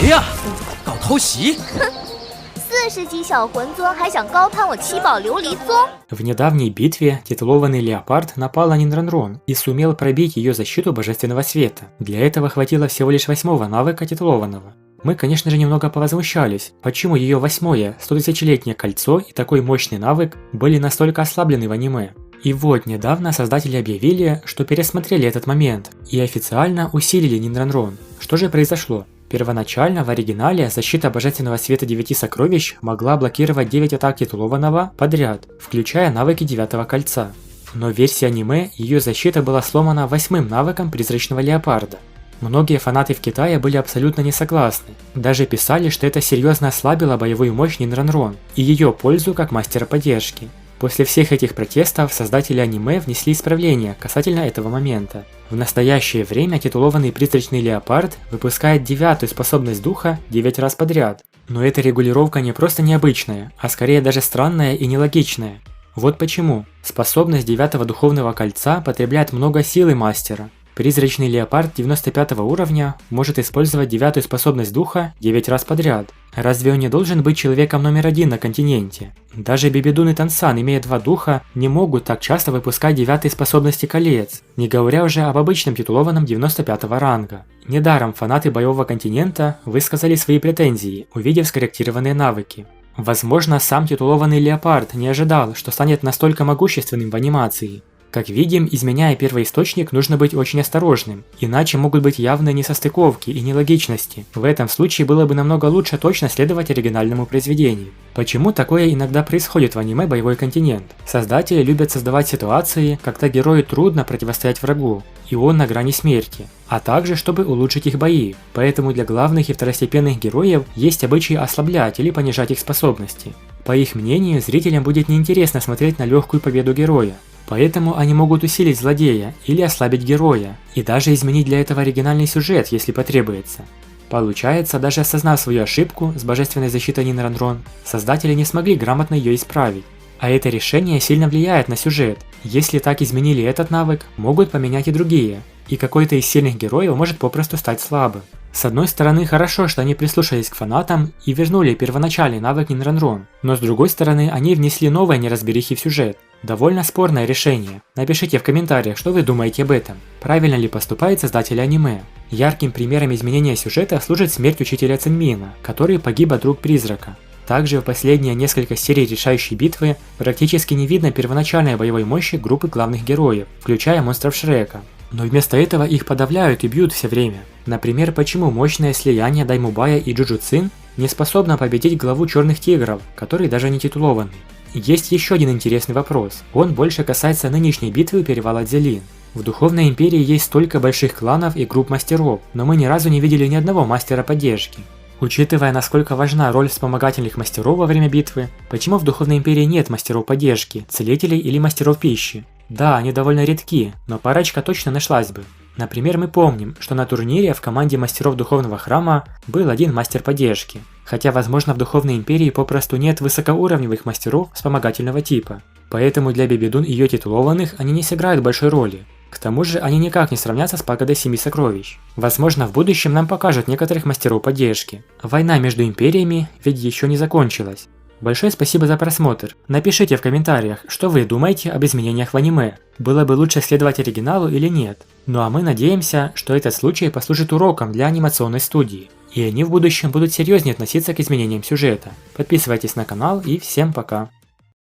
呀？搞偷袭？40级小魂尊还想高攀我七宝琉璃宗？ В недавней битве титулованный леопард напал на Нинранрон и сумел пробить ее защиту божественного света. Для этого хватило всего лишь 8-го навыка титулованного. Мы, конечно же, немного повозмущались, почему ее 8-е 100-тысячелетнее кольцо и такой мощный навык были настолько ослаблены в аниме. И вот недавно создатели объявили, что пересмотрели этот момент и официально усилили Нинранрон. Что же произошло? Первоначально в оригинале защита божественного света 9 сокровищ могла блокировать 9 атак титулованного подряд, включая навыки 9-го кольца. Но в версии аниме ее защита была сломана 8-м навыком призрачного леопарда. Многие фанаты в Китае были абсолютно не согласны. Даже писали, что это серьезно ослабило боевую мощь Нинранрон и ее пользу как мастера поддержки. После всех этих протестов создатели аниме внесли исправления касательно этого момента. В настоящее время титулованный призрачный леопард выпускает 9-ю способность духа 9 раз подряд. Но эта регулировка не просто необычная, а скорее даже странная и нелогичная. Вот почему. Способность 9-го духовного кольца потребляет много силы мастера. Призрачный леопард 95 уровня может использовать 9-ю способность духа 9 раз подряд. Разве он не должен быть человеком номер 1 на континенте? Даже Бибидун и Тансан, имея 2 духа, не могут так часто выпускать 9-й способности колец, не говоря уже об обычном титулованном 95-го ранга. Недаром фанаты боевого континента высказали свои претензии, увидев скорректированные навыки. Возможно, сам титулованный леопард не ожидал, что станет настолько могущественным в анимации. Как видим, изменяя первоисточник, нужно быть очень осторожным, иначе могут быть явные несостыковки и нелогичности. В этом случае было бы намного лучше точно следовать оригинальному произведению. Почему такое иногда происходит в аниме «Боевой континент»? Создатели любят создавать ситуации, когда герою трудно противостоять врагу, и он на грани смерти, а также чтобы улучшить их бои. Поэтому для главных и второстепенных героев есть обычай ослаблять или понижать их способности. По их мнению, зрителям будет неинтересно смотреть на легкую победу героя. Поэтому они могут усилить злодея или ослабить героя, и даже изменить для этого оригинальный сюжет, если потребуется. Получается, даже осознав свою ошибку с божественной защитой Нинранрон, создатели не смогли грамотно ее исправить. А это решение сильно влияет на сюжет. Если так изменили этот навык, могут поменять и другие, и какой-то из сильных героев может попросту стать слабым. С одной стороны, хорошо, что они прислушались к фанатам и вернули первоначальный навык Нинранрон, но с другой стороны, они внесли новые неразберихи в сюжет. Довольно спорное решение. Напишите в комментариях, что вы думаете об этом. Правильно ли поступают создатели аниме? Ярким примером изменения сюжета служит смерть учителя Цинмина, который погиб от рук призрака. Также в последние несколько серий решающей битвы практически не видно первоначальной боевой мощи группы главных героев, включая монстров Шрека. Но вместо этого их подавляют и бьют все время. Например, почему мощное слияние Даймубая и Джуджуцин не способно победить главу Черных Тигров, который даже не титулованный. Есть еще один интересный вопрос. Он больше касается нынешней битвы у перевала Дзелин. В Духовной Империи есть столько больших кланов и групп мастеров, но мы ни разу не видели ни одного мастера поддержки. Учитывая, насколько важна роль вспомогательных мастеров во время битвы, почему в Духовной Империи нет мастеров поддержки, целителей или мастеров пищи? Да, они довольно редки, но парочка точно нашлась бы. Например, мы помним, что на турнире в команде мастеров Духовного Храма был один мастер поддержки. Хотя, возможно, в Духовной Империи попросту нет высокоуровневых мастеров вспомогательного типа. Поэтому для Бибидун и ее титулованных они не сыграют большой роли. К тому же они никак не сравнятся с пагодой 7 сокровищ. Возможно, в будущем нам покажут некоторых мастеров поддержки. Война между империями ведь еще не закончилась. Большое спасибо за просмотр. Напишите в комментариях, что вы думаете об изменениях в аниме. Было бы лучше следовать оригиналу или нет. Ну а мы надеемся, что этот случай послужит уроком для анимационной студии. И они в будущем будут серьезнее относиться к изменениям сюжета. Подписывайтесь на канал и всем пока.